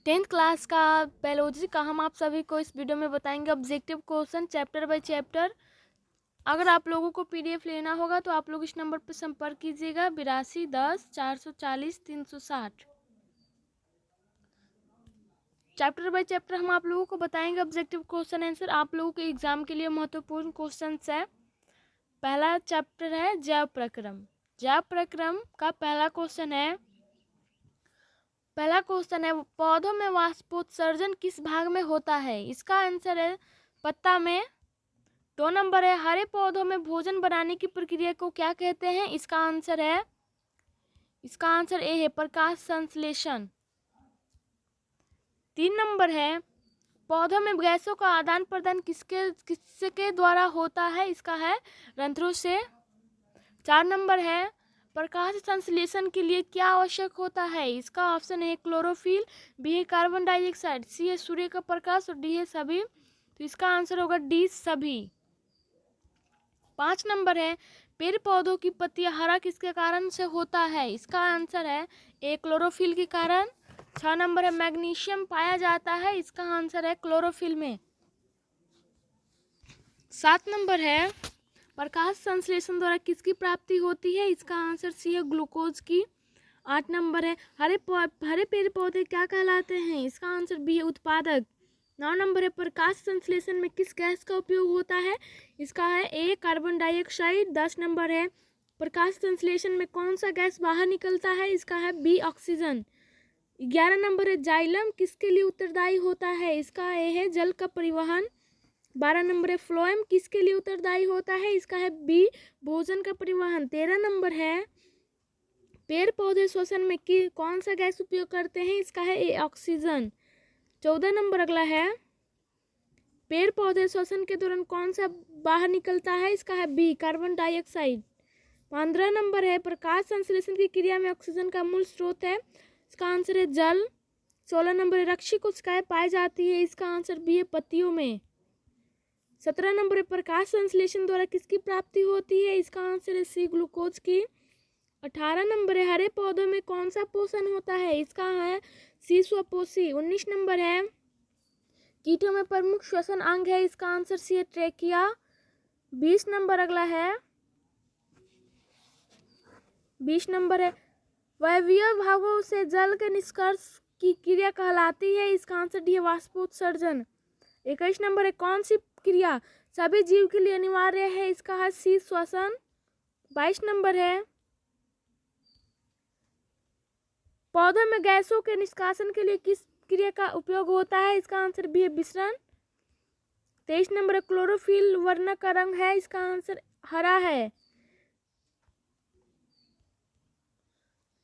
10th class का biology का हम आप सभी को इस वीडियो में बताएंगे objective question chapter by chapter. अगर आप लोगों को पीडीएफ लेना होगा तो आप लोग इस नंबर पर संपर्क कीजिएगा 8210 440 360। चैप्टर बाय चैप्टर हम आप लोगों को बताएंगे ऑब्जेक्टिव क्वेश्चन आंसर। आप लोगों के एग्जाम के लिए महत्वपूर्ण क्वेश्चन है। पहला चैप्टर है जैव प्रक्रम। जैव प्रक्रम का पहला क्वेश्चन है पौधों में वाष्पोत्सर्जन किस भाग में होता है। इसका आंसर है पत्ता में। 2 नंबर है हरे पौधों में भोजन बनाने की प्रक्रिया को क्या कहते हैं। इसका आंसर ए है प्रकाश संश्लेषण। 3 नंबर है पौधों में गैसों का आदान प्रदान किसके द्वारा होता है। इसका है रंध्रों से। 4 नंबर है प्रकाश संश्लेषण के लिए क्या आवश्यक होता है। इसका ऑप्शन है क्लोरोफिल, बी है कार्बन डाइऑक्साइड, सी है सूर्य का प्रकाश और डी है सभी। तो इसका आंसर होगा डी सभी। 5 नंबर है पेड़ पौधों की पत्तियां हरा किसके कारण से होता है। इसका आंसर है ए क्लोरोफिल के कारण। 6 नंबर है मैग्नीशियम पाया जाता है। इसका आंसर है क्लोरोफिल में। 7 नंबर है प्रकाश संश्लेषण द्वारा किसकी प्राप्ति होती है। इसका आंसर सी है ग्लूकोज की। 8 नंबर है हरे पेड़ पौधे क्या कहलाते हैं। इसका आंसर बी है उत्पादक। 9 नंबर है प्रकाश संश्लेषण में किस गैस का उपयोग होता है। इसका है ए कार्बन डाइऑक्साइड। 10 नंबर है प्रकाश संश्लेषण में कौन सा गैस बाहर निकलता है। इसका है बी ऑक्सीजन। 11 नंबर है जाइलम किसके लिए उत्तरदायी होता है। इसका ए है जल का परिवहन। 12 नंबर है फ्लोएम किसके लिए उत्तरदायी होता है। इसका है बी भोजन का परिवहन। 13 नंबर है पेड़ पौधे श्वसन में कौन सा गैस उपयोग करते हैं। इसका है ए ऑक्सीजन। 14 नंबर अगला है पेड़ पौधे श्वसन के दौरान कौन सा बाहर निकलता है। इसका है बी कार्बन डाइऑक्साइड। 15 नंबर है प्रकाश संश्लेषण की क्रिया में ऑक्सीजन का मूल स्रोत है। इसका आंसर है जल। 16 नंबर है रक्षी कोशिकाएं पाई जाती है। इसका आंसर बी है पत्तियों में। 17 नंबर है प्रकाश संश्लेषण द्वारा किसकी प्राप्ति होती है। इसका आंसर है सी ग्लूकोज की। 18 नंबर है हरे पौधों में कौन सा पोषण होता है। इसका है सी स्वपोषी। 19 नंबर है कीटों में प्रमुख श्वसन अंग है। इसका आंसर सी है ट्रेकिया। 20 नंबर अगला है 20 नंबर है वायवीय भागों से जल के निष्कर्ष की क्रिया कहलाती है। इसका आंसर डी है वाष्पोत्सर्जन। 21 नंबर है कौन सी क्रिया सभी जीव के लिए अनिवार्य है। इसका है सी श्वसन। 22 नंबर है पौधों में गैसों के निष्कासन के लिए किस क्रिया का उपयोग होता है। इसका आंसर बी है विसरण। 23 नंबर है क्लोरोफिल वर्ण का रंग है। इसका आंसर हरा है।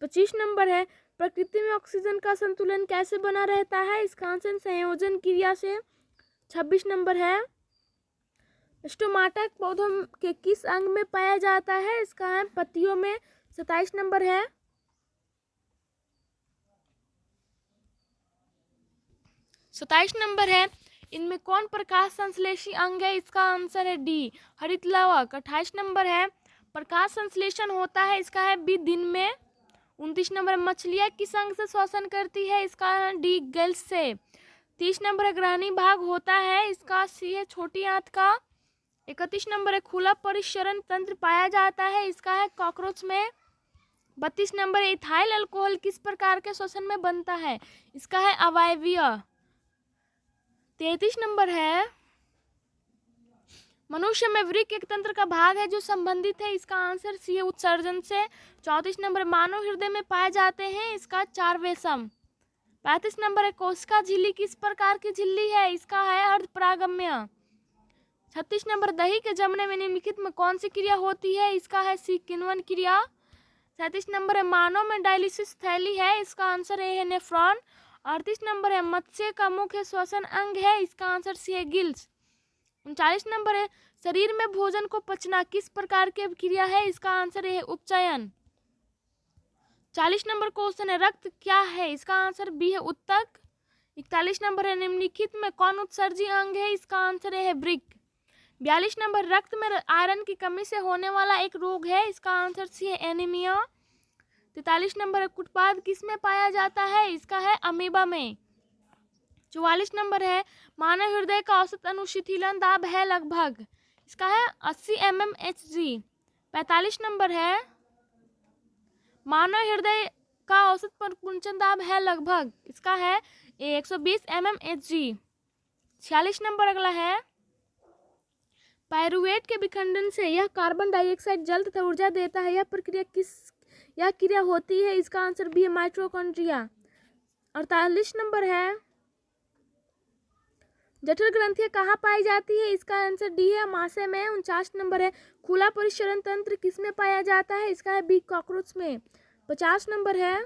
25 नंबर है प्रकृति में ऑक्सीजन का संतुलन कैसे बना रहता है। इसका आंसर संयोजन क्रिया से। 26 नंबर है स्टोमाटा पौधों के किस अंग में पाया जाता है। इसका है पत्तियों में। 27 नंबर है इनमें कौन प्रकाश संश्लेषी अंग है। इसका आंसर है डी हरित लवक। 28 नंबर है प्रकाश संश्लेषण होता है। इसका है बी दिन में। 29 नंबर मछलियां किस अंग से श्वसन करती है। इसका है डी गिल्स से। 30 नंबर ग्रहणी भाग होता है। इसका सी है छोटी आंत का। 31 नंबर है खुला परिसरण तंत्र पाया जाता है। इसका है कॉकरोच में। 32 नंबर इथाइल अल्कोहल किस प्रकार के श्वसन में बनता है। इसका है अवायवीय। 33 नंबर है मनुष्य में वृक्क एक तंत्र का भाग है जो संबंधित है। इसका आंसर सी है उत्सर्जन से। 34 नंबर मानव हृदय में पाए जाते हैं। इसका 4 वेशम। 35 नंबर है कोशिका झिल्ली किस प्रकार की झिल्ली है। इसका है अर्धपरागम्य। 36 नंबर दही के जमने में निम्नलिखित में कौन सी क्रिया होती है। इसका है सी किण्वन क्रिया। 37 नंबर है मानव में डायलिसिस थैली है। इसका आंसर ए है नेफ्रॉन। 38 नंबर है मत्स्य का मुख्य श्वसन अंग है। इसका आंसर सी है गिल्स। 39 नंबर है शरीर में भोजन को पचना किस प्रकार की क्रिया है। इसका आंसर है उपचयन। 40 नंबर क्वेश्चन है रक्त क्या है। इसका आंसर बी है उत्तक। 41 नंबर है निम्नलिखित में कौन उत्सर्जी अंग है। इसका आंसर है वृक्क। 42 नंबर रक्त में आयरन की कमी से होने वाला एक रोग है। इसका आंसर सी है एनीमिया। 43 नंबर कुटपाद किस में पाया जाता है। इसका है अमीबा में। 44 नंबर है मानव हृदय का औसत अनुशीतलन दाब है लगभग, इसका है 80 mmHg। 45 नंबर है मानव हृदय का औसत परिकुंचन दाब है लगभग, इसका है 120 mmHg। 46 नंबर अगला है पायरुवेट के विखंडन से यह कार्बन डाइऑक्साइड जल तथा ऊर्जा देता है, यह क्रिया होती है, इसका आंसर भी है माइटोकॉन्ड्रिया। 48 नंबर है जठर ग्रंथियां कहाँ पाई जाती है, इसका आंसर डी है अमाशय में। 49 नंबर है खुला परिसरण तंत्र किसमें पाया जाता है, इसका है बी कॉकरोच में। 50 नंबर है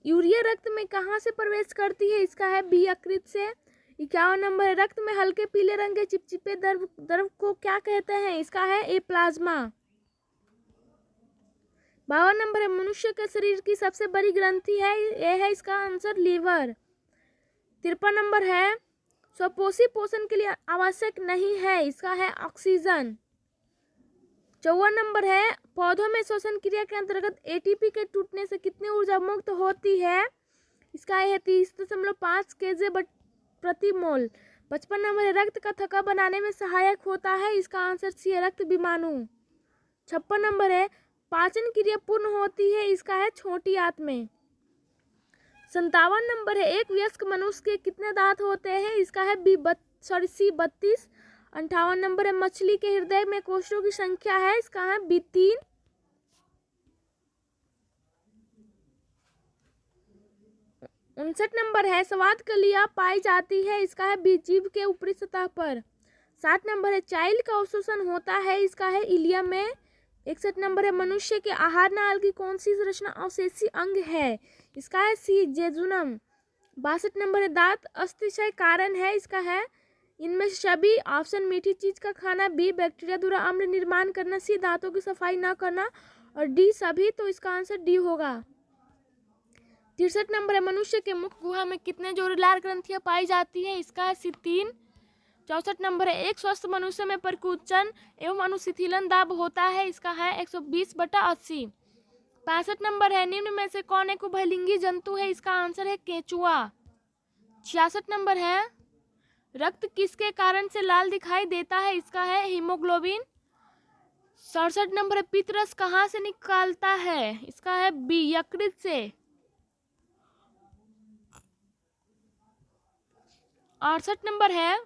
यूरिया रक्त में कहाँ से प्रवेश करती है, इसका है बी यकृत से। 51 नंबर है रक्त में हल्के पीले रंग के चिपचिपे द्रव को क्या कहते हैं, इसका है ए प्लाज्मा। 52 नंबर है मनुष्य के शरीर की सबसे बड़ी ग्रंथि है, ये है इसका आंसर लीवर। 53 नंबर है स्वपोषी पोषण के लिए आवश्यक नहीं है, इसका है ऑक्सीजन। 54 नंबर है पौधों में श्वसन क्रिया के अंतर्गत एटीपी के टूटने से कितनी ऊर्जा मुक्त होती है, इसका है 30.5 kJ प्रति मोल। 55 नंबर है रक्त का थक्का बनाने में सहायक होता है, इसका आंसर सी है रक्त विमाणु। 56 नंबर है पाचन क्रिया पूर्ण होती है, इसका है छोटी आंत में। 57 नंबर है एक वयस्क मनुष्य के कितने दांत होते हैं, इसका है सी 32। 58 नंबर है मछली के हृदय में कोशिकाओं की संख्या है, इसका है बी 3। 59 नंबर है स्वाद कलियां पाई जाती है, इसका है बी जीभ के ऊपरी सतह पर। 60 नंबर है चाइल्ड का अवशोषण होता है, इसका है इलियम में। 61 नंबर है मनुष्य के आहार नाल की कौन सी संरचना अवशेषी अंग है, इसका है सी जेजुनम। 62 नंबर है दांत अस्थिक्षय कारण है, इसका है इनमें से सभी। ऑप्शन मीठी चीज का खाना, बी बैक्टीरिया द्वारा अम्ल निर्माण करना, सी दांतों की सफाई न करना और डी सभी, तो इसका आंसर डी होगा। 63 नंबर है मनुष्य के मुख गुहा में कितने जोड़ीदार ग्रंथियां पाई जाती है, इसका है सी 3। 64 नंबर है एक स्वस्थ मनुष्य में परिकुंचन एवं अनुशीतलन दाब होता है, इसका है 120/80। 65 नंबर है निम्न में से कौन एक उभयलिंगी जंतु है, इसका आंसर है केंचुआ। 66 नंबर है रक्त किसके कारण से लाल दिखाई देता है, इसका है हीमोग्लोबिन। 67 नंबर है पित्तरस कहाँ से निकलता है, इसका है बी यकृत से। 68 नंबर है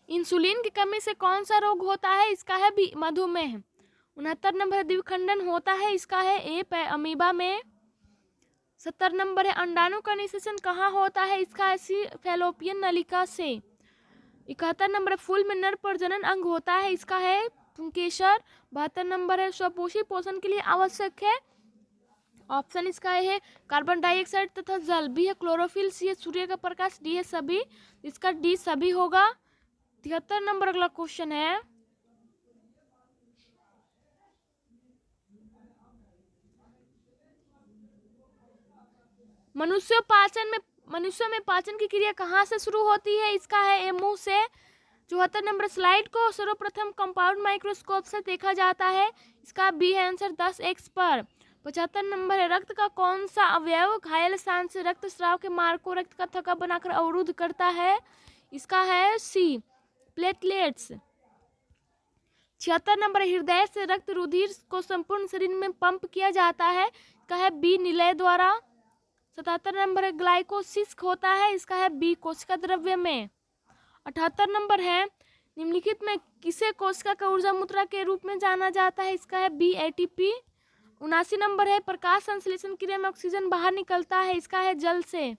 इंसुलिन की कमी से कौन सा रोग होता है, इसका है बी मधुमेह। 69 नंबर है द्विखंडन होता है, इसका है ए अमीबा में। 70 नंबर है अंडाणु का निषेचन कहाँ होता है, इसका है सी फैलोपियन नलिका से। 71 नंबर है फूल में नर प्रजनन अंग होता है, इसका है पुंकेसर। 72 नंबर है स्वपोषी पोषण के लिए आवश्यक है, ऑप्शन इसका है कार्बन डाइऑक्साइड तथा जल, बी है क्लोरोफिल, सी है सूर्य का प्रकाश, डी है सभी, इसका डी सभी होगा। 73 नंबर अगला क्वेश्चन है मनुष्य में पाचन की क्रिया कहाँ से शुरू होती है, इसका है ए मुंह से। 74 नंबर स्लाइड को सर्वप्रथम कंपाउंड माइक्रोस्कोप से देखा जाता है, इसका बी है आंसर 10x पर। 75 नंबर है रक्त का कौन सा अवयव घायल स्थान से रक्त स्राव के मार्ग को रक्त का थक्का बनाकर अवरुद्ध करता है, इसका है सी प्लेटलेट्स। 76 नंबर हृदय से रक्त रुधिर को संपूर्ण शरीर में पंप किया जाता है, इसका है बी निलय द्वारा। 77 नंबर है ग्लाइकोसिस होता है, इसका है बी कोशिका द्रव्य में। 78 नंबर है निम्नलिखित में किसे कोशिका का ऊर्जा मुद्रा के रूप में जाना जाता है, इसका है बी एटीपी। 79 नंबर है प्रकाश संश्लेषण क्रिया में ऑक्सीजन बाहर निकलता है, इसका है जल से।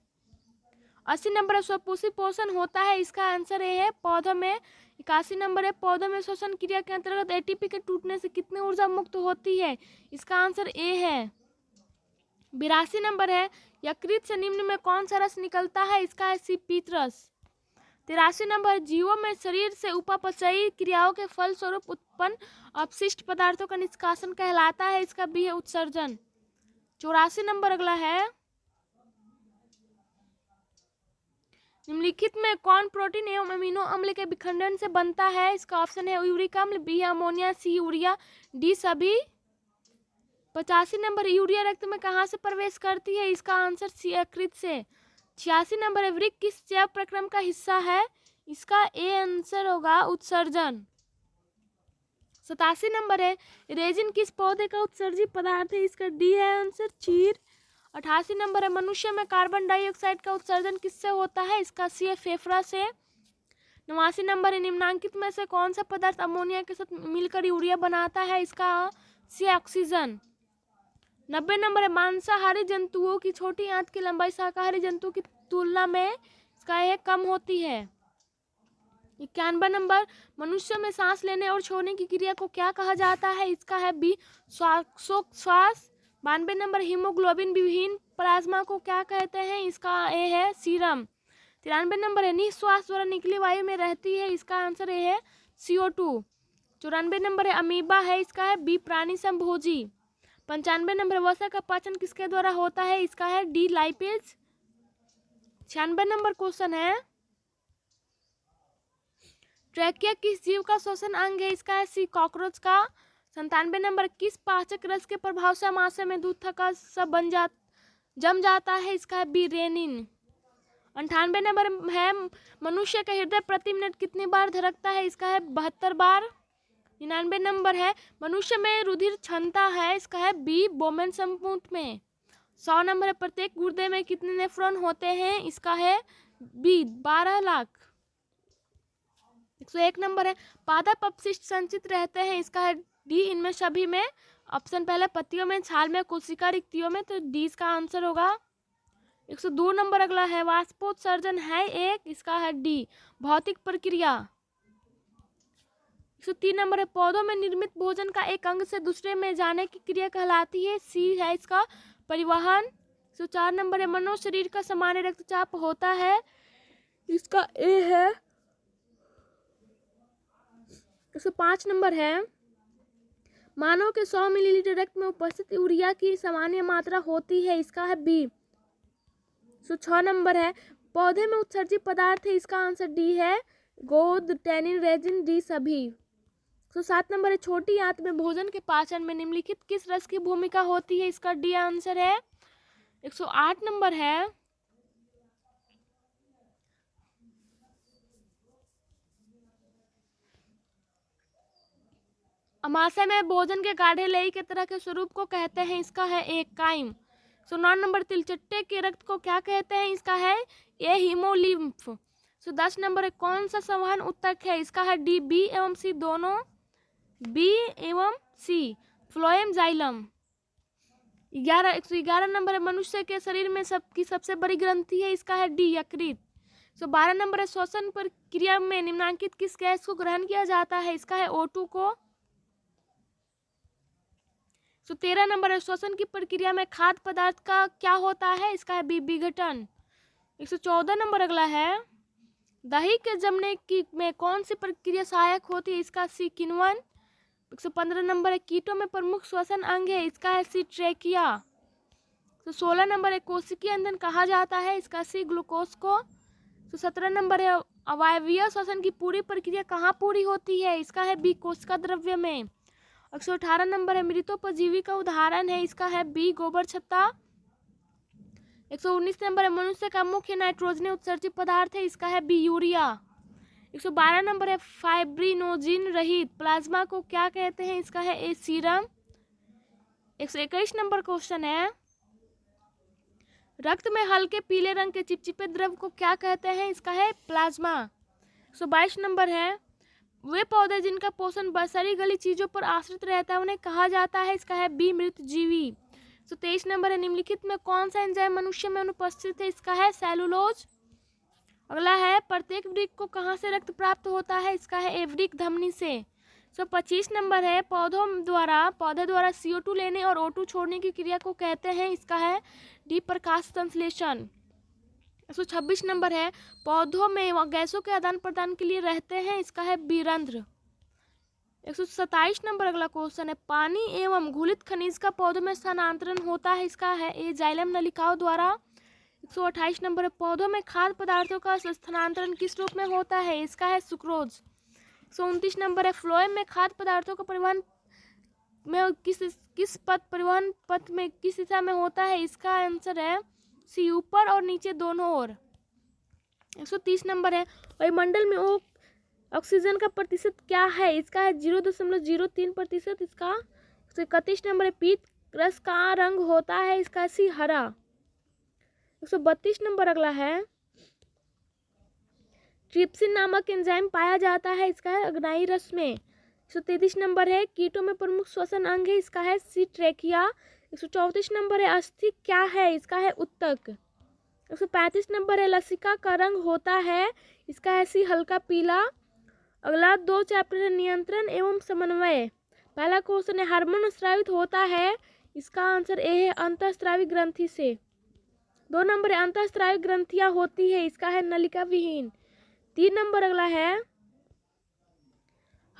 80 नंबर है स्वपोषी पोषण होता है, इसका आंसर ए है पौधों में। 81 नंबर है पौधों में श्वसन क्रिया के अंतर्गत एटीपी के टूटने से कितनी ऊर्जा मुक्त होती है, इसका आंसर ए है। 82 नंबर है यकृत से निम्न में कौन सा रस निकलता है, इसका है सी पीत रस। 83 नंबर जीवों में शरीर से उपापचयी क्रियाओं के फल स्वरूप उत्पन्न अपशिष्ट पदार्थों का निष्कासन कहलाता है, इसका बी है उत्सर्जन। 84 नंबर अगला है निम्नलिखित में कौन प्रोटीन एवं अमीनो अम्ल के विखंडन से बनता है, इसका ऑप्शन है यूरिक अम्ल, बी है अमोनिया, सी यूरिया, डी सभी। 85 नंबर यूरिया रक्त में कहाँ से प्रवेश करती है, इसका आंसर सी यकृत से। 86 नंबर है वृक्क किस जैव प्रक्रम का हिस्सा है? इसका ए आंसर होगा उत्सर्जन। 87 नंबर है रेजिन किस पौधे का उत्सर्जित पदार्थ है? इसका डी है आंसर चीड़। 88 नंबर है मनुष्य में कार्बन डाइऑक्साइड का उत्सर्जन किससे होता है? इसका सी है फेफड़ा से। 89 नंबर है निम्नांकित में से कौन सा पदार्थ अमोनिया के साथ मिलकर यूरिया बनाता है? इसका सी ऑक्सीजन। 90 नंबर है मांसाहारी जंतुओं की छोटी आंत की लंबाई शाकाहारी जंतुओं की तुलना में इसका है कम होती है। 91 नंबर मनुष्य में सांस लेने और छोड़ने की क्रिया को क्या कहा जाता है? इसका है बी श्वास। 92 नंबर हीमोग्लोबिन विहीन प्लाज्मा को क्या कहते हैं? इसका ए है सीरम। 93 नंबर है निश्वास द्वारा निकली वायु में रहती है? इसका आंसर ए है CO2। 94 नंबर है अमीबा है? इसका है बी प्राणी संभोजी। 95 नंबर वसा का पाचन किसके द्वारा होता है? इसका है डी लाइपेज। 96 नंबर क्वेश्चन है ट्रैकिया किस जीव का श्वसन अंग है? इसका है सी कॉकरोच का। 97 नंबर किस पाचक रस के प्रभाव से आमाशय में दूध का सब जम जाता है? इसका है बी रेनिन। 98 नंबर है मनुष्य का हृदय प्रति मिनट कितनी बार धड़कता है? इसका है 72 बार। 99 नंबर है मनुष्य में रुधिर क्षमता है? इसका है बी बोमेन संपुट में। 100 नंबर है प्रत्येक गुर्दे में कितने नेफ्रॉन होते हैं? इसका है बी 12 लाख। 101 नंबर है पादप अपशिष्ट संचित रहते हैं? इसका है डी इनमें सभी में। ऑप्शन पहले पत्तियों में, छाल में, कोशिका रिक्तियों में, तो डी इसका आंसर होगा। 102 नंबर अगला है वाष्पोत्सर्जन है एक? इसका है डी भौतिक प्रक्रिया। 103 नंबर है पौधों में निर्मित भोजन का एक अंग से दूसरे में जाने की क्रिया कहलाती है? सी है इसका परिवहन। 104 नंबर है मनुष्य शरीर का सामान्य रक्तचाप होता है? इसका ए है। 105 नंबर है मानव के 100 मिलीलीटर रक्त में उपस्थित यूरिया की सामान्य मात्रा होती है? इसका है बी। 106 नंबर है पौधे में उत्सर्जित पदार्थ है? इसका आंसर डी है गोंद, टैनिन, रेजिन, डी सभी। 107 नंबर है छोटी आंत में भोजन के पाचन में निम्नलिखित किस रस की भूमिका होती है? इसका डी आंसर है। 108 नंबर है अमाशय में भोजन के गाढ़े लेई के तरह के स्वरूप को कहते हैं? इसका है एक काइम। 109 नंबर तिलचट्टे के रक्त को क्या कहते हैं? इसका है ए हीमोलिम्फ। 110 नंबर है कौन सा संवहन उत्तक है? इसका है डी बी एवं सी दोनों। बी एवं सी फ्लोएम जाइलम। 111 नंबर है मनुष्य के शरीर में सबसे बड़ी ग्रंथि है? इसका है डी यकृत। 112 नंबर है श्वसन प्रक्रिया में निम्नांकित किस गैस को ग्रहण किया जाता है? इसका है O2 को। 113 नंबर है श्वसन की प्रक्रिया में खाद्य पदार्थ का क्या होता है? इसका है बी विघटन। 114 नंबर अगला है दही के जमने की में कौन सी प्रक्रिया सहायक होती है? इसका सी किण्वन। 115 नंबर है कीटों में प्रमुख श्वसन अंग है? इसका है सी ट्रेकिया। 116 नंबर है कोशिकीय ईंधन कहा जाता है? इसका सी ग्लूकोज को। 117 नंबर है अवायवीय श्वसन की पूरी प्रक्रिया कहाँ पूरी होती है? इसका है बी कोशिका द्रव्य में। 118 नंबर है मृतोपजीवी का उदाहरण है? इसका है बी गोबर छत्ता। 119 नंबर है मनुष्य का मुख्य नाइट्रोजन उत्सर्जित पदार्थ है? इसका है बी यूरिया। 112 नंबर है फाइब्रिनोजिन रहित प्लाज्मा को क्या कहते हैं? इसका है ए सीरम। 121 नंबर क्वेश्चन है रक्त में हल्के पीले रंग के चिपचिपे द्रव को क्या कहते हैं? इसका है प्लाज्मा। 122 नंबर है वे पौधे जिनका पोषण बसरी गली चीजों पर आश्रित रहता है उन्हें कहा जाता है? इसका है बी मृत जीवी। 123 नंबर है निम्नलिखित में कौन सा एंजाइम मनुष्य में अनुपस्थित है? इसका है सेलुलोज। अगला है प्रत्येक वृक्क को कहाँ से रक्त प्राप्त होता है? इसका है ए वृक्क धमनी से। 125 नंबर है पौधे द्वारा CO2 लेने और O2 छोड़ने की क्रिया को कहते हैं? इसका है डी प्रकाश संश्लेषण। 126 नंबर है पौधों में गैसों के आदान प्रदान के लिए रहते हैं? इसका है बी रंध्र। 127 नंबर अगला क्वेश्चन है पानी एवं घुलित खनिज का पौधों में स्थानांतरण होता है? इसका है ए जाइलम नलिकाओं द्वारा। 128 नंबर है पौधों में खाद्य पदार्थों का स्थानांतरण किस रूप में होता है? इसका है सुक्रोज। 129 नंबर है फ्लोएम में खाद्य पदार्थों का परिवहन में किस परिवहन पथ में किस दिशा में होता है? इसका आंसर है सी ऊपर और नीचे दोनों ओर। 130 नंबर है वायुमंडल में ऑक्सीजन का प्रतिशत क्या है? इसका है 0.03%। इसका 131 नंबर है पीत रस का रंग होता है? इसका सी हरा। 132 नंबर अगला है ट्रिप्सिन नामक एंजाइम पाया जाता है? इसका है अग्नाई रस में। 133 नंबर है कीटों में प्रमुख श्वसन अंग है? इसका है सी ट्रेकिया। 134 नंबर है अस्थि क्या है? इसका है उत्तक। 135 नंबर है लसिका का रंग होता है? इसका है सी हल्का पीला। अगला 2 चैप्टर है नियंत्रण एवं समन्वय। पहला क्वेश्चन है हार्मोन स्रावित होता है? इसका आंसर ए है अंतःस्रावी ग्रंथि से। 2 नंबर है अंतःस्रावी ग्रंथियां होती है? इसका है नलिका विहीन। 3 नंबर अगला है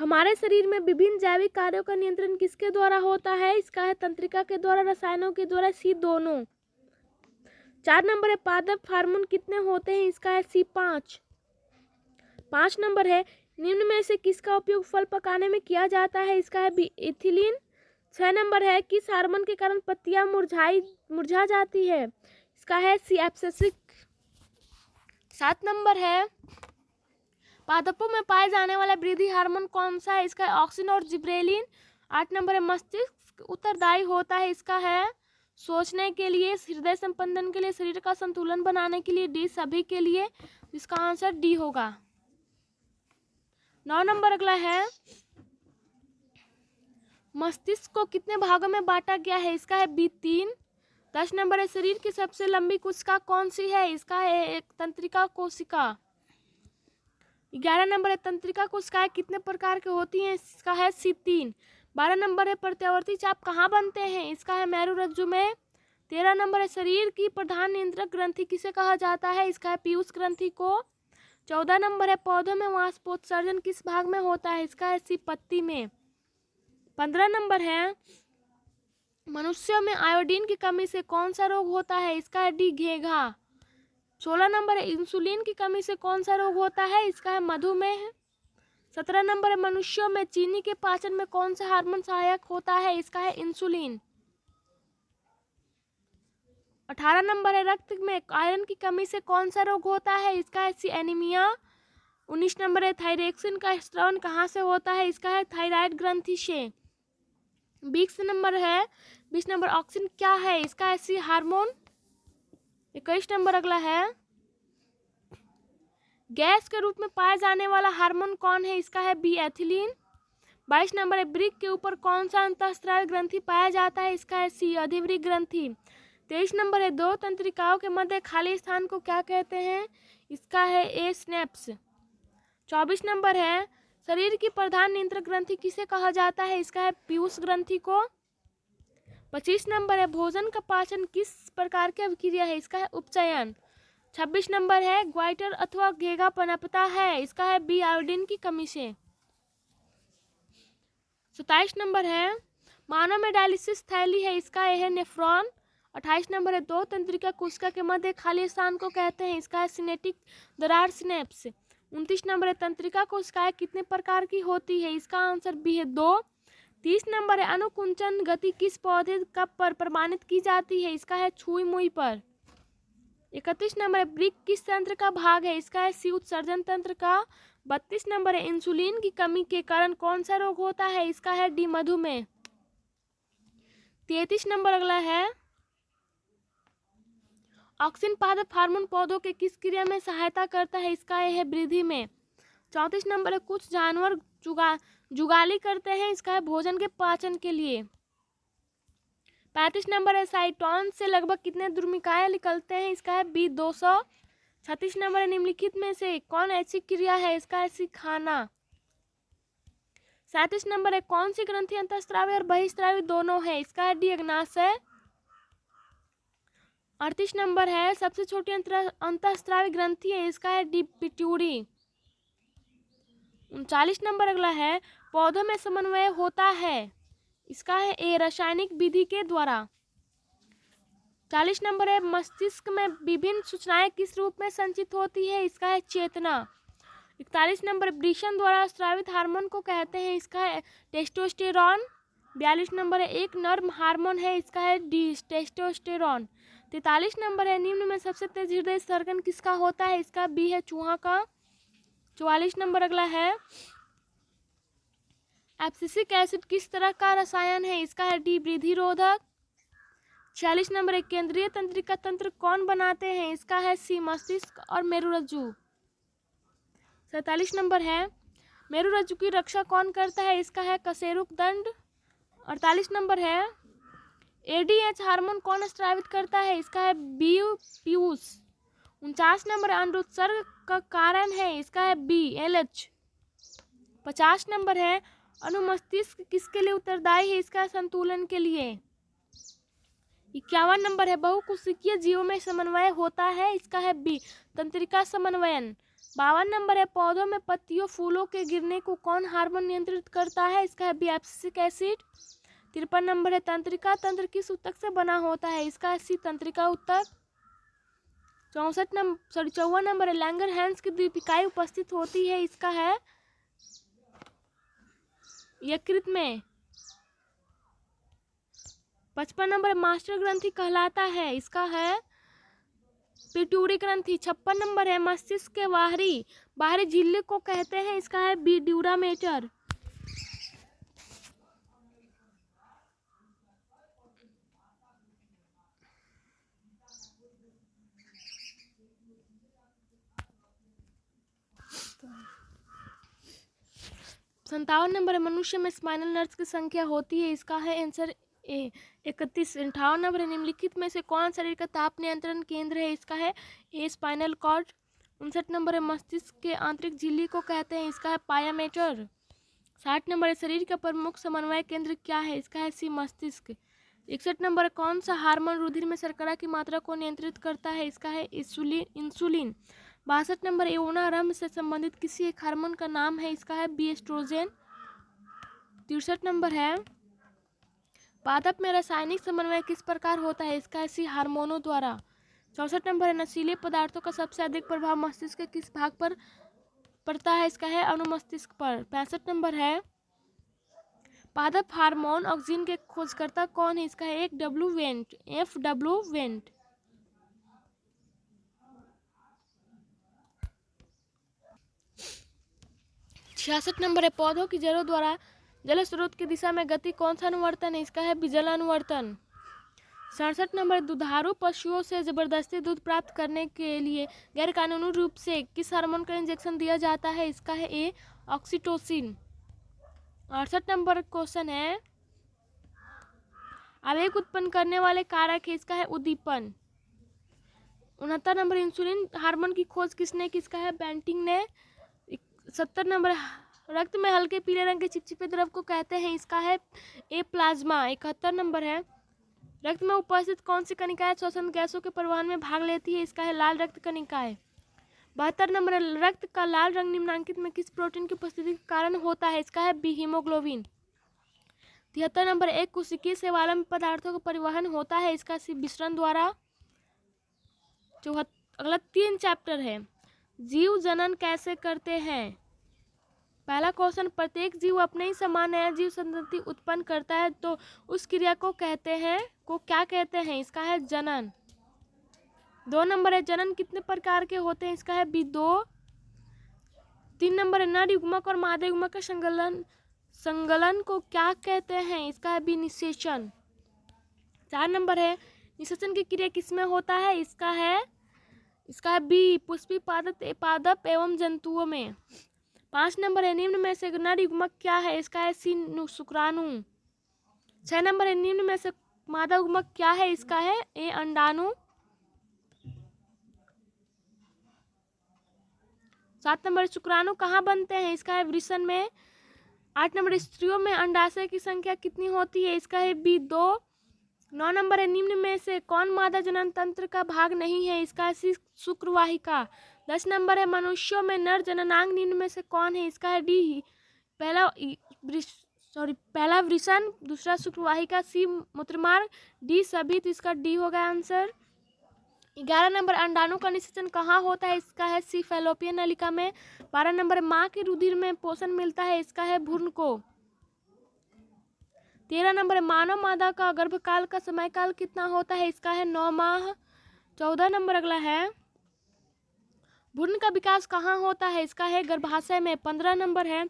हमारे शरीर में विभिन्न जैविक कार्यों का नियंत्रण किसके द्वारा होता है? इसका है तंत्रिका के द्वारा, रसायनों के द्वारा, सी दोनों। 4 नंबर है पादप हार्मोन कितने होते हैं? इसका है सी 5। 5 नंबर है निम्न में से किसका उपयोग फल पकाने में किया जाता है? इसका है बी इथिलीन। 6 नंबर है किस हार्मोन के कारण पत्तियां मुरझा जाती है? इसका है सी एब्सिसिक। 7 नंबर है पादपों में पाए जाने वाला वृद्धि हार्मोन कौन सा है? इसका है ऑक्सिन और जिब्रेलिन। 8 नंबर है मस्तिष्क उत्तरदायी होता है? इसका है सोचने के लिए, हृदय संपंदन के लिए, शरीर का संतुलन बनाने के लिए, डी सभी के लिए। इसका आंसर डी होगा। 9 नंबर अगला है मस्तिष्क को कितने भागों में बांटा गया है? इसका है बी 3। 10 नंबर है शरीर की सबसे लंबी कोशिका कौन सी है? इसका है एक तंत्रिका कोशिका। 11 नंबर है तंत्रिका कोशिकाएं कितने प्रकार की होती हैं? इसका है सी 3। 12 नंबर है प्रत्यावर्ती चाप कहाँ बनते हैं? इसका है मेरुरज्जु में। 13 नंबर है शरीर की प्रधान नियंत्रक ग्रंथि किसे कहा जाता है? इसका है पीयूष ग्रंथि को। 14 नंबर है पौधों में वाष्पोत्सर्जन किस भाग में होता है? इसका है सी पत्ती में। 15 नंबर है मनुष्यों में आयोडीन की कमी से कौन सा रोग होता है? इसका है डी घेघा। 16 नंबर है इंसुलिन की कमी से कौन सा रोग होता है? इसका है मधुमेह। 17 नंबर है मनुष्यों में चीनी के पाचन में कौन सा हार्मोन सहायक होता है? इसका है इंसुलिन। 18 नंबर है रक्त में आयरन की कमी से कौन सा रोग होता है? इसका है सी एनीमिया। 19 नंबर है थायरॉक्सिन का स्रावन कहाँ से होता है? इसका है थायराइड ग्रंथि से। 20 नंबर ऑक्सिन क्या है? इसका है सी हार्मोन। 21 नंबर अगला है गैस के रूप में पाए जाने वाला हार्मोन कौन है? इसका है बी एथिलीन। 22 नंबर है वृक्क के ऊपर कौन सा अंतःस्रावी ग्रंथि पाया जाता है? इसका है सी अधिवृक्क ग्रंथि। 23 नंबर है दो तंत्रिकाओं के मध्य खाली स्थान को क्या कहते हैं? इसका है ए स्नेप्स। 24 नंबर है शरीर की प्रधान नियंत्रक ग्रंथि किसे कहा जाता है? इसका है पीयूष ग्रंथि को। 25 नंबर है भोजन का पाचन किस प्रकार की अभिक्रिया है? इसका है उपचयन। 26 नंबर है ग्वाइटर अथवा घेघा पनपता है? इसका है बी आयोडीन की कमी से। 27 नंबर है मानव में डायलिसिस थैली है? इसका है नेफ्रॉन। 28 नंबर है दो तंत्रिका कोशिका के मध्य खाली स्थान को कहते हैं? इसका है सिनेटिक दरार सिनेप्स। 29 नंबर है तंत्रिका कोशिकाएं कितने प्रकार की होती है? इसका आंसर बी है 2। 30 नंबर है अनुकुंचन गति किस पौधे कब पर प्रमाणित की जाती है? इसका है छुई मुई पर। 31 नंबर है वृक्क किस तंत्र का भाग है? इसका है सी उत्सर्जन तंत्र का। 32 नंबर है इंसुलिन की कमी के कारण कौन सा रोग होता है? इसका है डी मधुमेह। 33 नंबर अगला है ऑक्सिन पादप हार्मोन पौधों के किस क्रिया में सहायता करता है? इसका है वृद्धि में। 34 नंबर है कुछ जानवर जुगाली करते हैं? इसका है भोजन के पाचन के लिए। 35 नंबर है साइटोन से लगभग कितने द्रुमिकाएं निकलते हैं? इसका है बी 200। 36 नंबर है निम्नलिखित में से कौन ऐसी क्रिया है? इसका है सी खाना। 37 नंबर है कौन सी ग्रंथि अंतःस्रावी और बहिःस्रावी दोनों है? इसका है डी अग्नाशय। 38 नंबर है सबसे छोटी अंतःस्रावी ग्रंथि है? इसका है डी पिट्यूरी। 39 नंबर अगला है पौधों में समन्वय होता है? इसका है ए रासायनिक विधि के द्वारा। 40 नंबर है मस्तिष्क में विभिन्न सूचनाएं किस रूप में संचित होती है? इसका है चेतना। 41 नंबर वृषण द्वारा स्रावित हार्मोन को कहते हैं? इसका है टेस्टोस्टेरॉन। 42 नंबर है एक नर्म हार्मोन है? इसका है डी टेस्टोस्टेरॉन। 43 नंबर है, निम्न में सबसे तेज हृदय धड़कन किसका होता है? इसका बी है चूहा का। 44 नंबर अगला है, एब्सिसिक एसिड किस तरह का रसायन है? इसका है डी वृद्धि रोधक। 46 नंबर है, केंद्रीय तंत्रिका तंत्र कौन बनाते हैं? इसका है सी मस्तिष्क और मेरुरज्जु। 47 नंबर है, मेरुरज्जु की रक्षा कौन करता है? इसका है कशेरुक दंड। 48 नंबर है, एडीएच हार्मोन कौन स्रावित करता है? इसका है बी पीयूष। 49 नंबर अनुत्सर्ग का कारण है? इसका है बी एलएच। 50 नंबर है, अनुमस्तिष्क किसके लिए उत्तरदायी है? इसका संतुलन के लिए। 51 नंबर है, बहुकोशिकीय जीवों में समन्वय होता है? इसका है बी तंत्रिका समन्वयन। 52 नंबर है, पौधों में पत्तियों फूलों के गिरने को कौन हार्मोन नियंत्रित करता है? इसका है बी एब्सिसिक एसिड। 53 नंबर है, तंत्रिका तंत्र किस ऊतक से बना होता है? इसका है सी तंत्रिका ऊतक। 54 नंबर है, लैंगरहैंस की द्वीप इकाई उपस्थित होती है? इसका है यकृत में। 55 नंबर मास्टर ग्रंथि कहलाता है? इसका है पिट्यूटरी ग्रंथि। 56 नंबर है, मस्तिष्क के बाहरी झिल्ली को कहते हैं? इसका है बी ड्यूरा मेटर। 57 नंबर है, मनुष्य में स्पाइनल नर्व्स की संख्या होती है? इसका है आंसर ए 31। 58 नंबर है, निम्नलिखित में से कौन शरीर का ताप नियंत्रण केंद्र है? इसका है ए स्पाइनल कॉर्ड। 59 नंबर है, मस्तिष्क के आंतरिक झिल्ली को कहते हैं? इसका है पायामेटर। 60 नंबर है, शरीर का प्रमुख समन्वय केंद्र क्या है? इसका है सी मस्तिष्क। 61 नंबर है, कौन सा हार्मोन रुधिर में शर्करा की मात्रा को नियंत्रित करता है? इसका है इंसुलिन। 62 नंबर यौनारंभ से संबंधित किसी एक हार्मोन का नाम है? इसका है बी एस्ट्रोजन। 63 नंबर है, पादप में रासायनिक समन्वय किस प्रकार होता है? इसका है सी हार्मोनों द्वारा। 64 नंबर है, नशीले पदार्थों का सबसे अधिक प्रभाव मस्तिष्क के किस भाग पर पड़ता है? इसका है अनुमस्तिष्क पर। 65 नंबर है, पादप हार्मोन ऑक्सिन के खोजकर्ता कौन है? इसका है एफ डब्ल्यू वेंट। 66 नंबर है, पौधों की जड़ों द्वारा जल स्रोत की दिशा में गति कौन सा अनुवर्तन है? इसका है बिजल अनुवर्तन। 67 नंबर, दुधारू पशुओं से जबरदस्ती दूध प्राप्त करने के लिए गैर कानूनी रूप से किस हार्मोन का इंजेक्शन दिया जाता है? इसका है ए ऑक्सीटोसिन। 68 नंबर क्वेश्चन है, आवेग उत्पन्न करने वाले कारक है? इसका है उद्दीपन। 69 नंबर, इंसुलिन हार्मोन की खोज किसने की? इसका है बेंटिंग ने। 70 नंबर, रक्त में हल्के पीले रंग के चिपचिपे द्रव को कहते हैं? इसका है ए प्लाज्मा। 71 नंबर है, रक्त में उपस्थित कौन सी कणिकाएं श्वसन गैसों के परिवहन में भाग लेती है? इसका है लाल रक्त कणिकाएं। 72 नंबर है, रक्त का लाल रंग निम्नलिखित में किस प्रोटीन की उपस्थिति के कारण होता है? इसका है बी हीमोग्लोबिन। 73 नंबर, एक कोशिकीय शैवाल में पदार्थों का परिवहन होता है? इसका सी विसरण द्वारा। अगला 3 चैप्टर है, जीव जनन कैसे करते हैं? पहला क्वेश्चन, प्रत्येक जीव अपने ही समान नया जीव संतति उत्पन्न करता है तो उस क्रिया को क्या कहते हैं? इसका है जनन। 2 नंबर है, जनन कितने प्रकार के होते हैं? इसका है बी 2। 3 नंबर है, नर युग्मक और मादा युग्मक का संगलन को क्या कहते हैं? इसका है बी निषेचन। 4 नंबर है, निषेचन की क्रिया किसमें होता है? इसका है बी पुष्पी पादप एवं जंतुओं में। 5 नंबर है, निम्न में से नर युग्मक क्या है? इसका है सी शुक्राणु। 6 नंबर है, निम्न में से मादा युग्मक क्या है? इसका है ए अंडाणु। 7 नंबर, शुक्राणु कहाँ बनते हैं? इसका है वृषण में। 8 नंबर, स्त्रियों में अंडाशय की संख्या कितनी होती है? इसका है बी 2। 9 नंबर है, निम्न में से कौन मादा जनन तंत्र का भाग नहीं है? इसका है सी शुक्रवाहिका। 10 नंबर है, मनुष्यों में नर जननांग निम्न में से कौन है? इसका है डी पहला वृषण, दूसरा शुक्रवाहिका, सी मूत्रमार्ग, डी सभी। तो इसका डी होगा आंसर। 11 नंबर, अंडाणु का निषेचन कहाँ होता है? इसका है सी फैलोपियन नलिका में। 12 नंबर, माँ के रुधिर में पोषण मिलता है? इसका है भ्रूण को। 13 नंबर है मानव मादा का गर्भकाल का समयकाल कितना होता है, इसका है 9 माह। 14 नंबर अगला है भ्रूण का विकास कहाँ होता है, इसका है गर्भाशय में। 15 नंबर है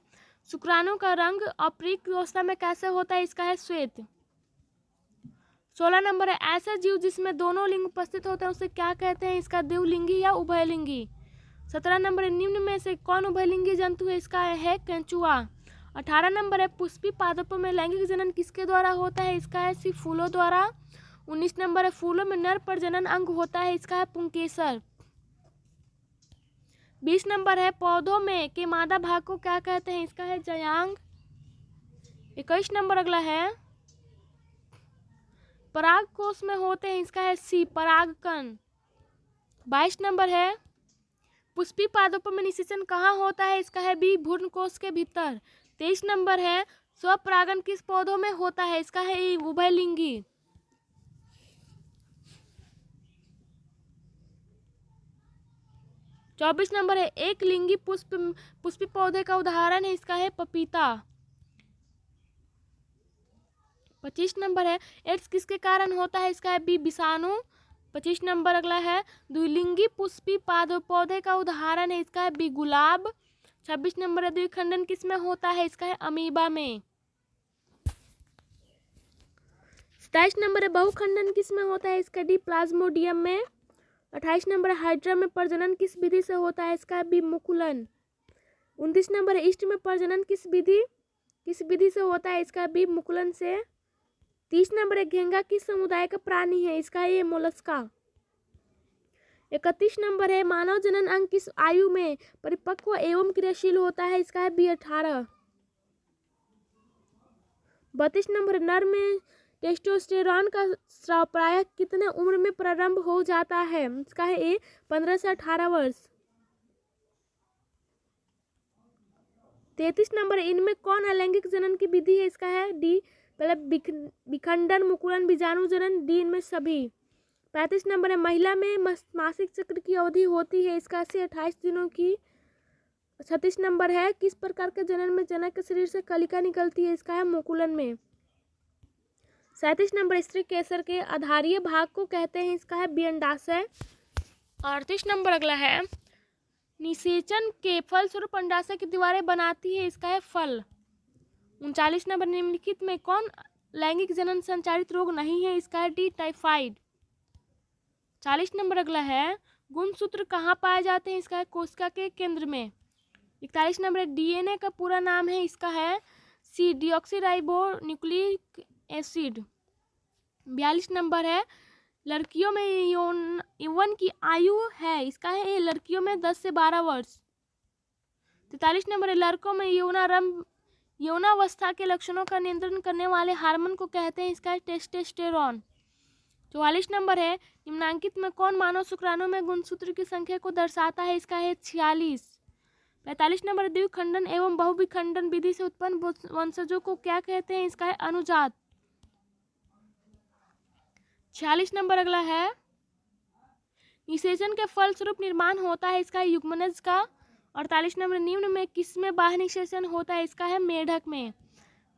शुक्राणु का रंग अपरिक अवस्था में कैसे होता है, इसका है श्वेत। 16 नंबर है ऐसे जीव जिसमें दोनों लिंग उपस्थित होते हैं उसे क्या कहते हैं, इसका द्विलिंगी या उभयलिंगी। 17 नंबर है निम्न में से कौन उभयलिंगी जंतु है, इसका है केंचुआ। 18 नंबर है पुष्पी पादपों में लैंगिक जनन किसके द्वारा होता है, इसका है सिर्फ फूलों द्वारा। 19 नंबर है फूलों में नर प्रजनन अंग होता है, इसका है पुंकेसर। 20 नंबर है पौधों में के मादा भाग को क्या कहते हैं, इसका है जयांग। 21 नंबर अगला है पराग कोश में होते हैं, इसका है सी परागकण। 22 नंबर है पुष्पी पादपों में निषेचन कहाँ होता है, इसका है बी भ्रूण कोश के भीतर। 23 नंबर है स्वपरागन किस पौधों में होता है, इसका है ए उभयलिंगी। 24 नंबर है एक लिंगी पुष्पी पौधे का उदाहरण है, इसका है पपीता। 25 नंबर है एड्स किसके कारण होता है, इसका है बी विषाणु। 25 नंबर अगला है द्विलिंगी पुष्पी पौधे का उदाहरण है, इसका है बी गुलाब। 26 नंबर है द्विखंडन किस में होता है, इसका है अमीबा में। 27 नंबर है बहुखंडन किस में होता है, इसका डी प्लाज्मोडियम में। 28 नंबर है हाइड्रा में प्रजनन किस विधि से होता है, इसका है बी मुकुलन। 29 नंबर है ईस्ट में प्रजनन किस विधि से होता है, इसका बी मुकुलन से। 30 नंबर है घोंघा किस समुदाय का प्राणी है, इसका ये मोलस्का। 31 नंबर है मानव जनन अंग किस आयु में परिपक्व एवं क्रियाशील होता है, इसका है बी 18। 32 नंबर नर में टेस्टोस्टेरॉन का स्राव प्रायः कितने उम्र में प्रारंभ हो जाता है, इसका है ए 15 से 18 वर्ष। 33 नंबर इनमें कौन अलैंगिक जनन की विधि है, इसका है डी पहले विखंडन मुकुलन बीजाणु जनन, डी इनमें सभी। 35 नंबर है महिला में मासिक चक्र की अवधि होती है, इसका से 28 दिनों की। 36 नंबर है किस प्रकार के जनन में जनक के शरीर से कलिका निकलती है, इसका है मुकुलन में। 37 नंबर स्त्री केसर के आधारीय भाग को कहते हैं, इसका है बी अंडाशय। 38 नंबर अगला है निषेचन के फलस्वरूप अंडाशय की दीवारें बनाती है, इसका है फल। 39 नंबर निम्नलिखित में कौन लैंगिक जनन संचारित रोग नहीं है, इसका है डी टाइफाइड। 40 नंबर अगला है गुणसूत्र कहाँ पाए जाते हैं, इसका है कोशिका के केंद्र में। 41 नंबर डीएनए का पूरा नाम है, इसका है सी डीऑक्सीराइबो न्यूक्लिक एसिड। 42 नंबर है लड़कियों में यौवन की आयु है, इसका है लड़कियों में 10 से 12 वर्ष। 43 नंबर है लड़कों में यौनावस्था के लक्षणों का नियंत्रण करने वाले हार्मोन को कहते हैं, इसका है टेस्टोस्टेरोन। 44 नंबर है निम्नांकित में कौन मानव शुक्राणु में गुणसूत्र की संख्या को दर्शाता है, इसका है 46। 45 नंबर द्विखंडन एवं बहुविखंडन विधि से उत्पन्न वंशजों को क्या कहते हैं, इसका है अनुजात। 46 नंबर अगला है निषेचन के फलस्वरूप निर्माण होता है, इसका है युग्मनज का। 48 नंबर निम्न में किस में बाह्य निषेचन होता है, इसका है मेढक में।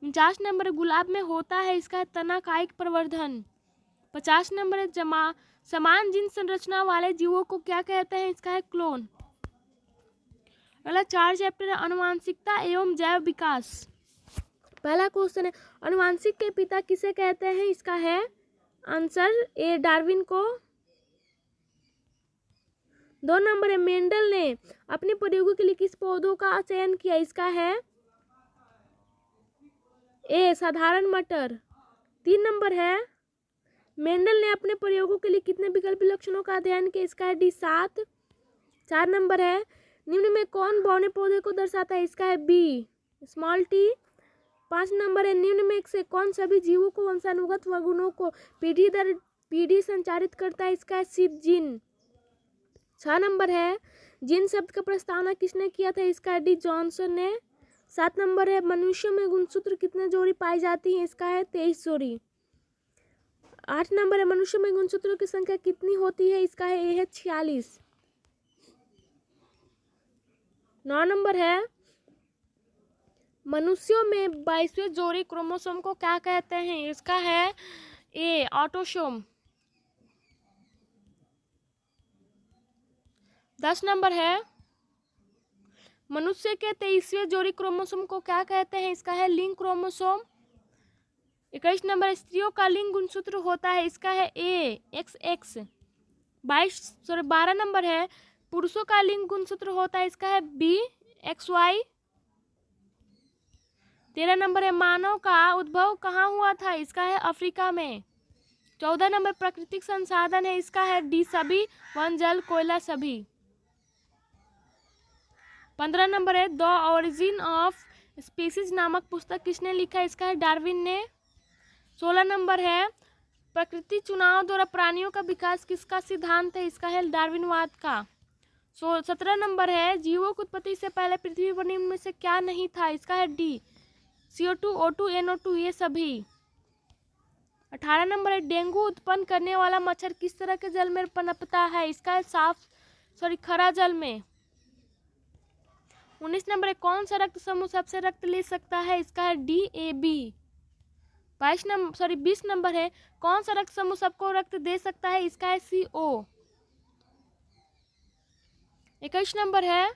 49 नंबर गुलाब में होता है, इसका है तना कायिक प्रवर्धन। 50 नंबर है समान जीन संरचना वाले जीवों को क्या कहते हैं, इसका है क्लोन। अगला 4 चैप्टर है अनुवांशिकता एवं जैव विकास। पहला क्वेश्चन है अनुवांशिक के पिता किसे कहते हैं, इसका है आंसर ए डार्विन को। 2 नंबर है मेंडल ने अपने प्रयोगों के लिए किस पौधों का चयन किया, इसका है ए साधारण मटर। 3 नंबर है मेंडल ने अपने प्रयोगों के लिए कितने विकल्पी लक्षणों का अध्ययन किया, इसका है डी 7। 4 नंबर है निम्न में कौन बौने पौधे को दर्शाता है, इसका है बी स्मॉल टी। 5 नंबर है निम्न में से कौन सभी जीवों को वंशानुगत गुणों को पीढ़ी दर पीढ़ी संचारित करता है, इसका है सी जीन। 6 नंबर है जीन शब्द का प्रस्तावना किसने किया था, इसका है डी जॉनसन ने। 7 नंबर है मनुष्य में गुणसूत्र कितने जोड़ी पाई जाती है, इसका है 23 जोड़ी। 8 नंबर है मनुष्य में गुणसूत्रों की संख्या कितनी होती है, इसका है ए है 46। 9 नंबर है मनुष्यों में 22वें जोड़ी क्रोमोसोम को क्या कहते हैं? इसका है ए ऑटोसोम। 10 नंबर है मनुष्य के 23वें जोड़ी क्रोमोसोम को क्या कहते हैं? इसका है लिंग क्रोमोसोम। 21 नंबर स्त्रियों का लिंग गुणसूत्र होता है, इसका है ए XX। 12 नंबर है पुरुषों का लिंग गुणसूत्र होता है, इसका है बी XY। 13 नंबर है मानव का उद्भव कहाँ हुआ था? इसका है अफ्रीका में। 14 नंबर प्राकृतिक संसाधन है, इसका है डी सभी, वन जल कोयला सभी। 15 नंबर है द ओरिजिन ऑफ स्पीसीज नामक पुस्तक किसने लिखा? इसका है डार्विन ने। 16 नंबर है प्रकृति चुनाव द्वारा प्राणियों का विकास किसका सिद्धांत है? इसका है डार्विनवाद का। 17 नंबर है जीवों की उत्पत्ति से पहले पृथ्वी पर निम्न में से क्या नहीं था? इसका है डी CO2 O2 NO2 ये सभी। 18 नंबर है डेंगू उत्पन्न करने वाला मच्छर किस तरह के जल में पनपता है? इसका है खरा जल में। 19 नंबर है कौन सा रक्त समूह सबसे रक्त ले सकता है? इसका है DAB। 20 नंबर है कौन सा रक्त समूह सबको रक्त दे सकता है? इसका है CO। 21 नंबर है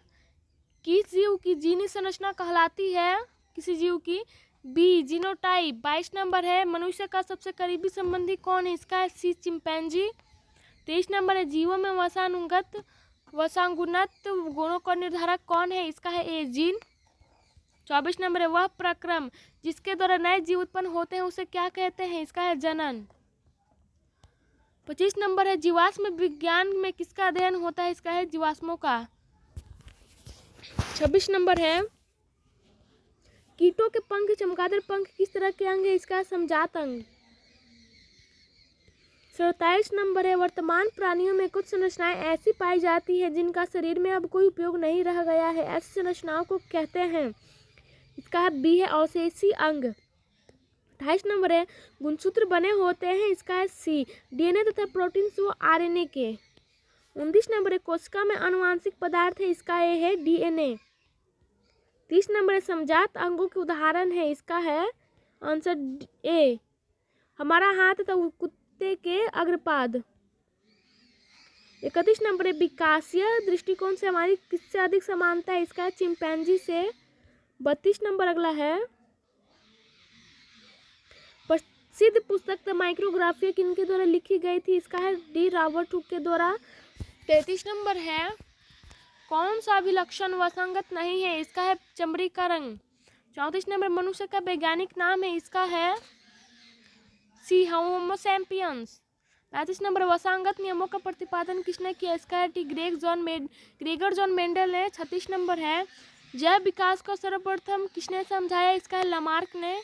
किस जीव की जीनी संरचना कहलाती है? किसी जीव की बी जीनोटाइप। 22 नंबर है मनुष्य का सबसे करीबी संबंधी कौन है? इसका है सी चिंपैंजी। 23 नंबर है जीवों में वसांगुणत गुणों का निर्धारक कौन है? इसका है ए जीन। 24 नंबर है वह प्रक्रम जिसके द्वारा नए जीव उत्पन्न होते हैं उसे क्या कहते हैं? इसका है जनन। 25 नंबर है जीवाश्म विज्ञान में किसका अध्ययन होता है? इसका है जीवाश्मों का। 26 नंबर है कीटों के पंख चमगादड़ पंख किस तरह के अंग है? इसका समजात अंग। 27 नंबर है वर्तमान प्राणियों में कुछ संरचनाएं ऐसी पाई जाती है जिनका शरीर में अब कोई उपयोग नहीं रह गया है, ऐसी संरचनाओं को कहते हैं? इसका है बी है अवशेषी अंग। 28 नंबर है गुणसूत्र बने होते हैं, इसका है सी DNA तथा प्रोटीन व RNA के। 29 नंबर है कोशिका में आनुवांशिक पदार्थ है, इसका ए है DNA। 30 नंबर है समजात अंगों के उदाहरण है, इसका है आंसर ए हमारा हाथ तथा कुत्ते के अग्रपाद। 31 नंबर है विकासीय दृष्टिकोण से हमारी किससे अधिक समानता है? इसका है चिंपैंजी से। 32 नंबर अगला है प्रसिद्ध पुस्तक द माइक्रोग्राफिया किनके द्वारा लिखी गई थी? इसका है डी रॉबर्ट हुक के द्वारा। 33 नंबर है कौन सा अभिलक्षण वसंगत नहीं है? इसका है चमड़ी का रंग। 34 नंबर मनुष्य का वैज्ञानिक नाम है, इसका है सी होमो सैपियंस। 35 नंबर वसांगत नियमों का प्रतिपादन किसने किया? इसका है टी ग्रेगर जॉन मेंडल ने। 36 नंबर है जैव विकास को सर्वप्रथम किसने समझाया? इसका है लामार्क ने।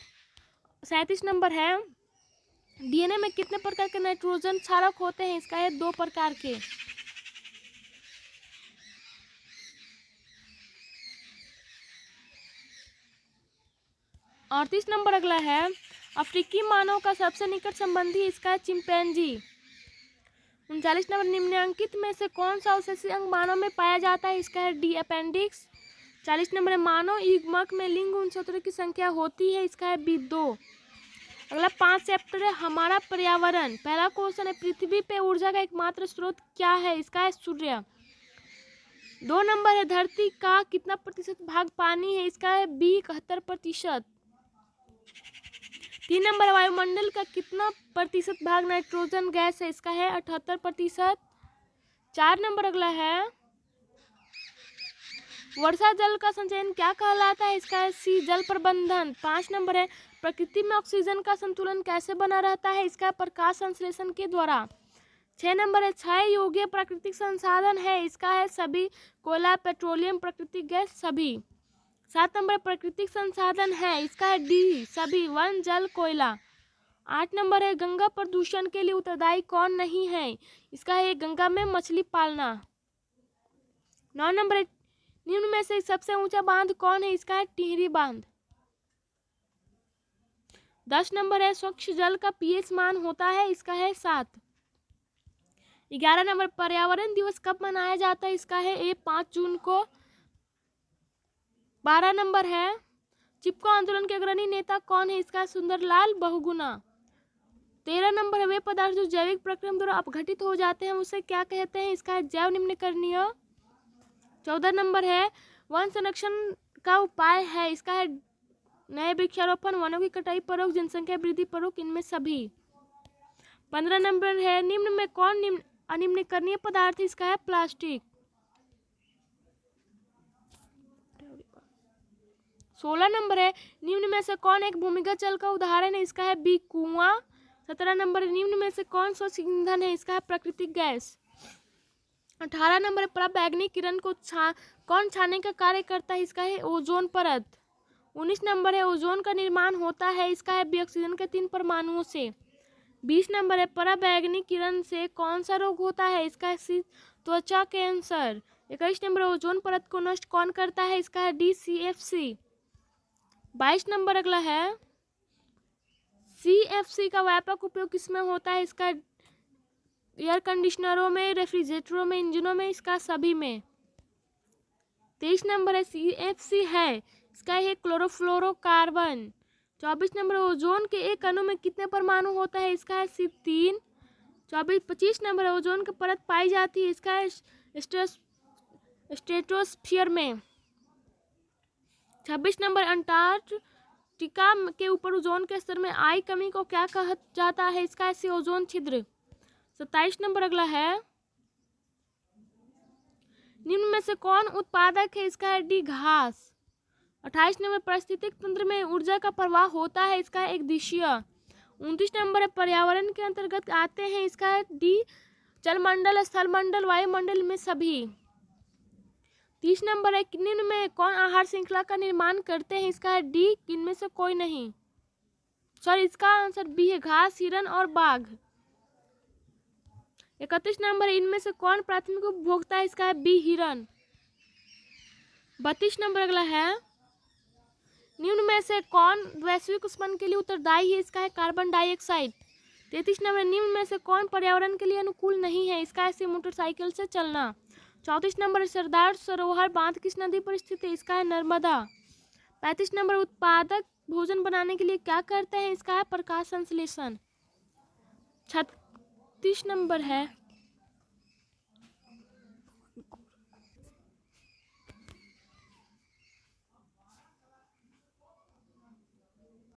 37 नंबर है DNA में कितने प्रकार के नाइट्रोजन क्षारक होते हैं? इसका है 2 प्रकार के। और 30 नंबर अगला है अफ्रीकी मानव का सबसे निकट संबंधी, इसका है चिंपैंजी। 39 नंबर निम्नलिखित में से कौन सा अवशेषी अंग मानव में पाया जाता है? इसका है डी अपेंडिक्स। 40 नंबर मानव युग्मक में लिंग गुणसूत्र की संख्या होती है, इसका है बी 2। अगला 5 चैप्टर है हमारा पर्यावरण। पहला क्वेश्चन है पृथ्वी पे ऊर्जा का एकमात्र स्रोत क्या है? इसका है सूर्य। 2 नंबर है धरती का कितना प्रतिशत भाग पानी है? इसका है बी 71%। 3 नंबर वायुमंडल का कितना प्रतिशत भाग नाइट्रोजन गैस है? इसका है 78%। 4 नंबर अगला है वर्षा जल का संचयन क्या कहलाता है? इसका है सी जल प्रबंधन। 5 नंबर है प्रकृति में ऑक्सीजन का संतुलन कैसे बना रहता है? इसका प्रकाश संश्लेषण के द्वारा। 6 नंबर है क्षय योग्य प्राकृतिक संसाधन है, इसका है सभी कोयला पेट्रोलियम प्राकृतिक गैस सभी। 7 नंबर प्राकृतिक संसाधन है, इसका है डी सभी वन जल कोयला। 8 नंबर है गंगा प्रदूषण के लिए उत्तरदायी कौन नहीं है? इसका है गंगा में मछली पालना। 9 नंबर है निम्न में से सबसे ऊंचा बांध कौन है? इसका है टिहरी बांध। 10 नंबर है स्वच्छ जल का pH मान होता है, इसका है 7। 11 नंबर पर्यावरण दिवस कब मनाया जाता है? इसका है 5 जून को। 12 नंबर है चिपको आंदोलन के अग्रणी नेता कौन है? इसका सुंदरलाल बहुगुणा। 13 नंबर है, वे पदार्थ जो जैविक प्रक्रिया द्वारा अपघटित हो जाते हैं उसे क्या कहते हैं? इसका है जैव निम्नकरणीय। 14 नंबर है, वन संरक्षण का उपाय है, इसका है नए वृक्षारोपण, वनों की कटाई परोक्ष, जनसंख्या वृद्धि परोक्ष, इनमें सभी। 15 नंबर है, निम्न में कौन अनिम्नकरणीय पदार्थ है? इसका है प्लास्टिक। 16 नंबर है, निम्न में से कौन एक भूमिगत जल का उदाहरण है? इसका है बी कुआं। 17 नंबर है, निम्न में से कौन स्वच्छ ईंधन है? इसका है प्राकृतिक गैस। 18 नंबर है, पराबैंगनी किरण को कौन छाने का कार्य करता है? इसका है ओजोन परत। 19 नंबर है, ओजोन का निर्माण होता है, इसका है बी ऑक्सीजन के 3 परमाणुओं से। 20 नंबर है, पराबैंगनी किरण से कौन सा रोग होता है? इसका है सी त्वचा कैंसर। 21 नंबर, ओजोन परत को नष्ट कौन करता है? इसका है डी CFC। 22 नंबर अगला है, CFC का व्यापक उपयोग किसमें होता है? इसका एयर कंडीशनरों में, रेफ्रिजरेटरों में, इंजनों में, इसका सभी में। 23 नंबर है, CFC है, इसका है क्लोरोफ्लोरोकार्बन। 24 नंबर, ओजोन के एक अणु में कितने परमाणु होता है? इसका है सिर्फ 3। 25 नंबर, ओजोन की परत पाई जाती है, इसका है स्ट्रेटोस्फीयर में। 26 नंबर, अंटार्कटिका के ऊपर ओजोन के स्तर में आई कमी को क्या कहा जाता है? इसका है ओजोन छिद्र। 27 नंबर अगला है, निम्न में से कौन उत्पादक है? इसका है डी घास। 28 नंबर, पारिस्थितिक तंत्र में ऊर्जा का प्रवाह होता है, इसका है एक दिशीय। 29 नंबर है, पर्यावरण के अंतर्गत आते हैं, इसका है डी जलमंडल, स्थलमंडल, वायुमंडल में सभी। 30 नंबर है, निम्न में कौन आहार श्रृंखला का निर्माण करते हैं? इसका है डी इनमें से कोई नहीं, सॉरी इसका आंसर बी है, घास, हिरन और बाघ। 31 नंबर, इनमें से कौन प्राथमिक उपभोक्ता है? इसका है बी हिरन। 32 नंबर अगला है, निम्न में से कौन वैश्विक उष्णन के लिए उत्तरदायी है? इसका है कार्बन डाइऑक्साइड। 33 नंबर, निम्न में से कौन पर्यावरण के लिए अनुकूल नहीं है? इसका है मोटरसाइकिल से चलना। 34 नंबर, सरदार सरोवर बांध किस नदी पर स्थित है? इसका है नर्मदा। 35 नंबर, उत्पादक भोजन बनाने के लिए क्या करते हैं? इसका है प्रकाश संश्लेषण। 36 नंबर है,